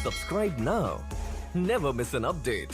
Subscribe now. Never miss an update.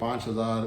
5,000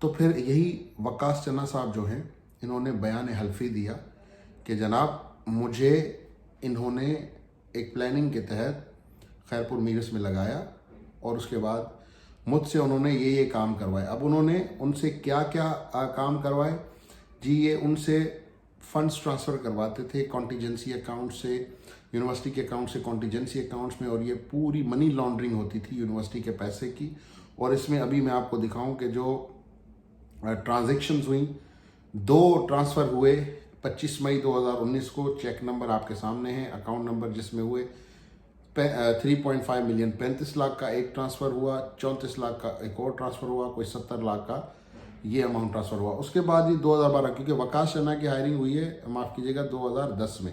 تو پھر یہی وقاص چنا صاحب جو ہیں انہوں نے بیان حلفی دیا کہ جناب مجھے انہوں نے ایک پلاننگ کے تحت خیرپور میرس میں لگایا اور اس کے بعد مجھ سے انہوں نے یہ کام کروائے. اب انہوں نے ان سے کیا کیا کام کروائے جی؟ یہ ان سے فنڈز ٹرانسفر کرواتے تھے کانٹیجنسی اکاؤنٹ سے، یونیورسٹی کے اکاؤنٹ سے کانٹیجنسی اکاؤنٹس میں، اور یہ پوری منی لانڈرنگ ہوتی تھی یونیورسٹی کے پیسے کی. اور اس میں ابھی میں آپ کو دکھاؤں کہ جو ٹرانزیکشنز ہوئیں، 2 ٹرانسفر ہوئے 25 مئی 2019 کو. چیک نمبر آپ کے سامنے ہے، اکاؤنٹ نمبر جس میں ہوئے 3.5 ملین، 35 لاکھ کا ایک ٹرانسفر ہوا، 34 لاکھ کا ایک اور ٹرانسفر ہوا، کوئی 70 لاکھ کا یہ اماؤنٹ ٹرانسفر ہوا. اس کے بعد ہی 2012، کیونکہ وقاص چنا کی ہائرنگ ہوئی ہے معاف کیجیے گا 2010 میں،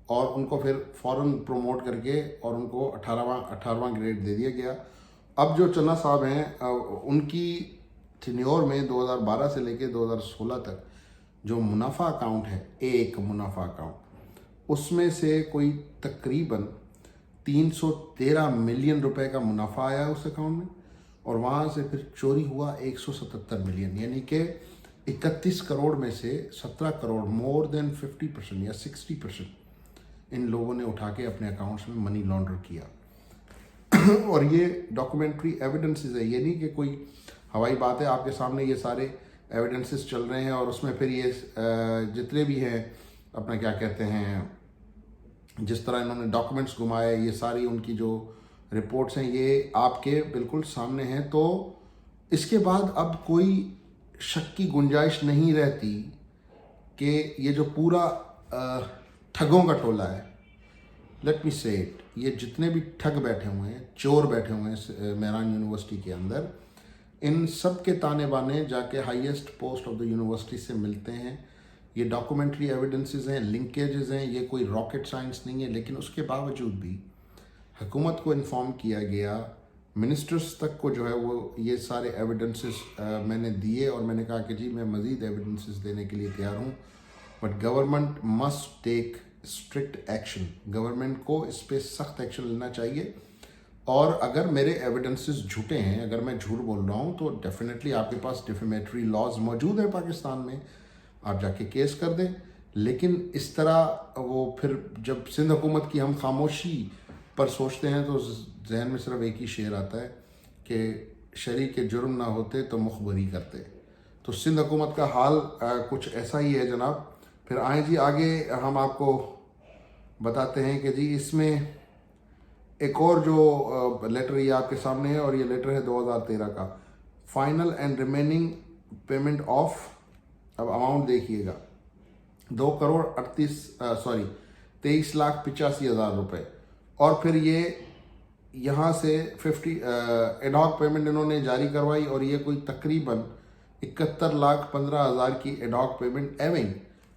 اور ان کو پھر فوراً پروموٹ کر کے اور ان کو 18واں گریڈ دے دیا گیا. اب جو چنا صاحب ہیں ان کی ٹینیور میں 2012 سے لے کے 2016 تک جو منافع اکاؤنٹ ہے، ایک منافع اکاؤنٹ، اس میں سے کوئی تقریباً 313 ملین روپے کا منافع آیا اس اکاؤنٹ میں، اور وہاں سے پھر چوری ہوا 177 ملین، یعنی کہ 31 کروڑ میں سے 17 کروڑ، مور دین 50% یا 60% ان لوگوں نے اٹھا کے اپنے اکاؤنٹس میں منی لانڈر کیا. اور یہ ڈاکومنٹری ایویڈنسز ہے، یہ نہیں کہ کوئی ہوائی بات ہے. آپ کے سامنے یہ سارے ایویڈنسز چل رہے ہیں، اور اس میں پھر یہ جتنے بھی ہیں اپنا کیا کہتے ہیں، جس طرح انہوں نے ڈاکومنٹس گھمائے، یہ ساری ان کی جو رپورٹس ہیں یہ آپ کے بالکل سامنے ہیں. تو اس کے بعد اب کوئی شک کی گنجائش نہیں رہتی کہ یہ جو پورا ٹھگوں کا ٹولہ ہے، لیٹ می سے اٹ، یہ جتنے بھی ٹھگ بیٹھے ہوئے ہیں، چور بیٹھے ہوئے ہیں مہران یونیورسٹی کے اندر، ان سب کے تانے بانے جا کے highest post of the university سے ملتے ہیں. یہ ڈاکومنٹری ایویڈنسز ہیں، لنکیجز ہیں، یہ کوئی راکٹ سائنس نہیں ہے. لیکن اس کے باوجود بھی حکومت کو انفارم کیا گیا، منسٹرز تک کو جو ہے وہ یہ سارے ایویڈنسز میں نے دیے، اور میں نے کہا کہ جی میں مزید ایویڈنسز دینے کے لیے تیار ہوں، but government must take strict action. Government کو اس پہ سخت ایکشن لینا چاہیے. اور اگر میرے ایویڈنسز جھوٹے ہیں، اگر میں جھوٹ بول رہا ہوں، تو ڈیفینیٹلی آپ کے پاس ڈیفیمیٹری لاز موجود ہے پاکستان میں، آپ جا کے کیس کر دیں. لیکن اس طرح وہ پھر جب سندھ حکومت کی ہم خاموشی پر سوچتے ہیں تو ذہن میں صرف ایک ہی شعر آتا ہے کہ شریک جرم نہ ہوتے تو مخبری کرتے. تو سندھ حکومت کا حال کچھ ایسا ہی ہے جناب. پھر آئیں جی آگے ہم آپ کو بتاتے ہیں کہ جی اس میں ایک اور جو لیٹر یہ آپ کے سامنے ہے، اور یہ لیٹر ہے 2013 کا. Final and remaining payment of, اب اماؤنٹ دیکھیے گا، 23,85,000 روپے. اور پھر یہ یہاں سے 50 ایڈاک پیمنٹ انہوں نے جاری کروائی، اور یہ کوئی تقریباً 71,15,000 کی ایڈاک پیمنٹ ایویں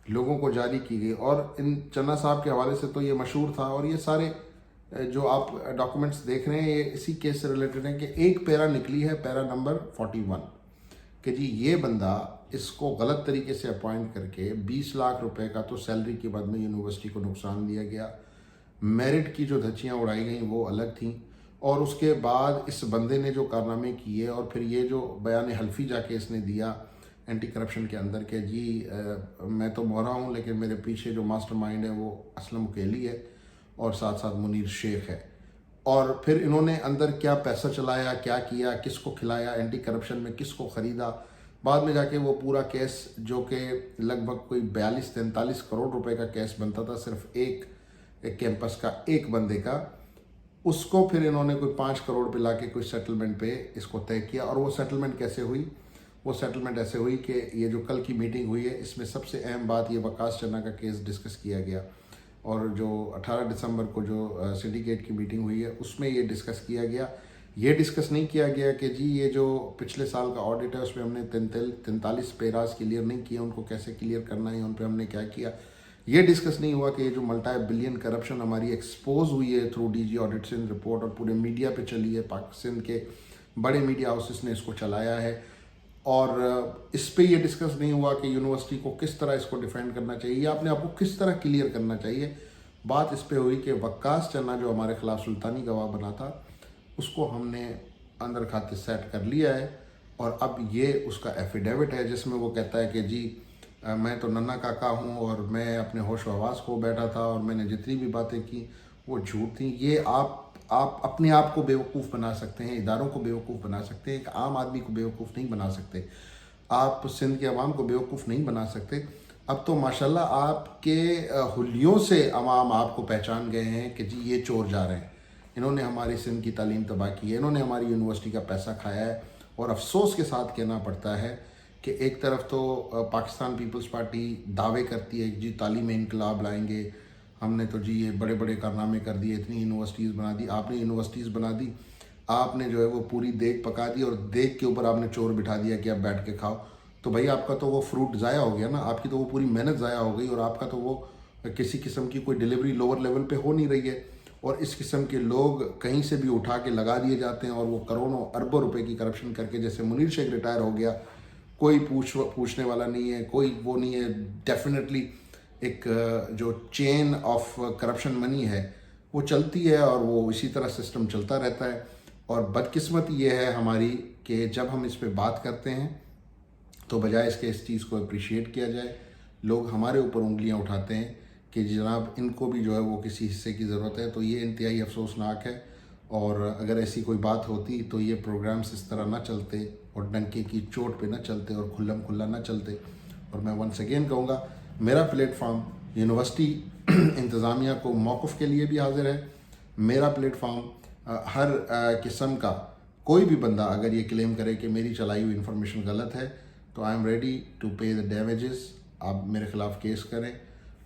لوگوں کو جاری کی گئی. اور ان چنا صاحب کے حوالے سے تو یہ مشہور تھا، اور یہ سارے جو آپ ڈاکومنٹس دیکھ رہے ہیں یہ اسی کیس سے ریلیٹڈ ہیں کہ ایک پیرا نکلی ہے، پیرا نمبر 41، کہ جی یہ بندہ اس کو غلط طریقے سے اپوائنٹ کر کے 20 لاکھ روپے کا تو سیلری کے بعد میں یونیورسٹی کو نقصان دیا گیا. میرٹ کی جو دھچیاں اڑائی گئیں وہ الگ تھیں. اور اس کے بعد اس بندے نے جو کارنامے کیے، اور پھر یہ جو بیان حلفی جا کے اس نے دیا اینٹی کرپشن کے اندر کہ جی میں تو مورا ہوں لیکن میرے پیچھے جو ماسٹر مائنڈ ہے وہ اسلم اکیلی ہے، اور ساتھ ساتھ منیر شیخ ہے. اور پھر انہوں نے اندر کیا پیسہ چلایا، کیا کیا، کس کو کھلایا، اینٹی کرپشن میں کس کو خریدا. بعد میں جا کے وہ پورا کیس جو کہ لگ بھگ کوئی 42-43 کروڑ روپے کا کیس بنتا تھا صرف ایک کیمپس کا ایک بندے کا، اس کو پھر انہوں نے کوئی 5 کروڑ پہ لا کے کوئی سیٹلمنٹ پہ اس کو طے کیا. اور وہ سیٹلمنٹ کیسے ہوئی؟ وہ سیٹلمنٹ ایسے ہوئی کہ یہ جو کل کی میٹنگ ہوئی ہے اس میں سب سے اہم بات یہ وقاص چنا کا کیس ڈسکس کیا گیا. اور جو 18 دسمبر کو جو سنڈیکیٹ کی میٹنگ ہوئی ہے اس میں یہ ڈسکس کیا گیا. یہ ڈسکس نہیں کیا گیا کہ جی یہ جو پچھلے سال کا آڈٹ ہے اس میں ہم نے 43 پیراز کلیئر نہیں کیا، ان کو کیسے کلیئر کرنا ہے، ان پہ ہم نے کیا کیا. یہ ڈسکس نہیں ہوا کہ یہ جو ملٹی بلین کرپشن ہماری ایکسپوز ہوئی ہے through D G audit Sindh report, اور پورے میڈیا پہ چلی ہے، پاکستان کے بڑے میڈیا ہاؤسز نے اس کو چلایا ہے. اور اس پہ یہ ڈسکس نہیں ہوا کہ یونیورسٹی کو کس طرح اس کو ڈیفینڈ کرنا چاہیے، یا اپنے آپ کو کس طرح کلیئر کرنا چاہیے. بات اس پہ ہوئی کہ وقاص چنا جو ہمارے خلاف سلطانی گواہ بنا تھا اس کو ہم نے اندر کھاتے سیٹ کر لیا ہے، اور اب یہ اس کا ایفیڈیوٹ ہے جس میں وہ کہتا ہے کہ جی میں تو ننا کاکا ہوں اور میں اپنے ہوش و حواس کھو بیٹھا تھا اور میں نے جتنی بھی باتیں کی وہ جھوٹ تھیں. یہ آپ اپنے آپ کو بیوقوف بنا سکتے ہیں, اداروں کو بیوقوف بنا سکتے ہیں, ایک عام آدمی کو بیوقوف نہیں بنا سکتے, آپ سندھ کے عوام کو بیوقوف نہیں بنا سکتے. اب تو ماشاءاللہ آپ کے حلیوں سے عوام آپ کو پہچان گئے ہیں کہ جی یہ چور جا رہے ہیں, انہوں نے ہماری سندھ کی تعلیم تباہ کی ہے, انہوں نے ہماری یونیورسٹی کا پیسہ کھایا ہے. اور افسوس کے ساتھ کہنا پڑتا ہے کہ ایک طرف تو پاکستان پیپلز پارٹی دعوے کرتی ہے جی تعلیم انقلاب لائیں گے, ہم نے تو جی یہ بڑے بڑے کارنامے کر دیے, اتنی یونیورسٹیز بنا دی, آپ نے یونیورسٹیز بنا دی, آپ نے جو ہے وہ پوری دیگ پکا دی اور دیگ کے اوپر آپ نے چور بٹھا دیا کہ آپ بیٹھ کے کھاؤ. تو بھائی آپ کا تو وہ فروٹ ضائع ہو گیا نا, آپ کی تو وہ پوری محنت ضائع ہو گئی, اور آپ کا تو وہ کسی قسم کی کوئی ڈیلیوری لوور لیول پہ ہو نہیں رہی ہے. اور اس قسم کے لوگ کہیں سے بھی اٹھا کے لگا دیے جاتے ہیں اور وہ کروڑوں اربوں روپے کی کرپشن کر کے, جیسے منیر شیخ ریٹائر ہو گیا, کوئی پوچھنے والا نہیں ہے, کوئی وہ نہیں ہے. ڈیفینیٹلی ایک جو چین آف کرپشن منی ہے وہ چلتی ہے اور وہ اسی طرح سسٹم چلتا رہتا ہے. اور بدقسمتی یہ ہے ہماری کہ جب ہم اس پہ بات کرتے ہیں تو بجائے اس کے اس چیز کو اپریشیٹ کیا جائے, لوگ ہمارے اوپر انگلیاں اٹھاتے ہیں کہ جناب ان کو بھی جو ہے وہ کسی حصے کی ضرورت ہے. تو یہ انتہائی افسوسناک ہے, اور اگر ایسی کوئی بات ہوتی تو یہ پروگرامز اس طرح نہ چلتے اور ڈنکے کی چوٹ پہ نہ چلتے اور کھلم کھلا نہ چلتے. اور میں ونس اگین کہوں گا, میرا پلیٹ فارم یونیورسٹی انتظامیہ کو موقف کے لیے بھی حاضر ہے. میرا پلیٹ فارم ہر قسم کا کوئی بھی بندہ اگر یہ کلیم کرے کہ میری چلائی ہوئی انفارمیشن غلط ہے تو I am ready to pay the damages. آپ میرے خلاف کیس کریں,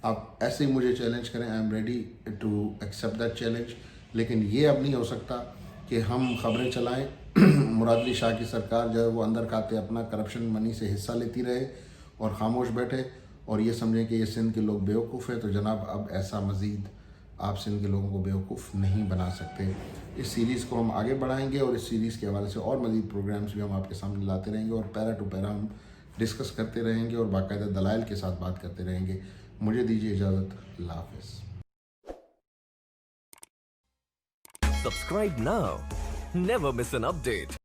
آپ ایسے ہی مجھے چیلنج کریں, I am ready to accept that challenge. لیکن یہ اب نہیں ہو سکتا کہ ہم خبریں چلائیں, مراد علی شاہ کی سرکار جو ہے وہ اندر کھاتے اپنا کرپشن منی سے حصہ لیتی رہے اور خاموش بیٹھے اور یہ سمجھیں کہ یہ سندھ کے لوگ بیوقوف ہیں. تو جناب اب ایسا مزید آپ سندھ کے لوگوں کو بیوقوف نہیں بنا سکتے. اس سیریز کو ہم آگے بڑھائیں گے اور اس سیریز کے حوالے سے اور مزید پروگرامز بھی ہم آپ کے سامنے لاتے رہیں گے اور پیرا ٹو پیرا ہم ڈسکس کرتے رہیں گے اور باقاعدہ دلائل کے ساتھ بات کرتے رہیں گے. مجھے دیجیے اجازت, اللہ حافظ. Subscribe now. Never miss an update.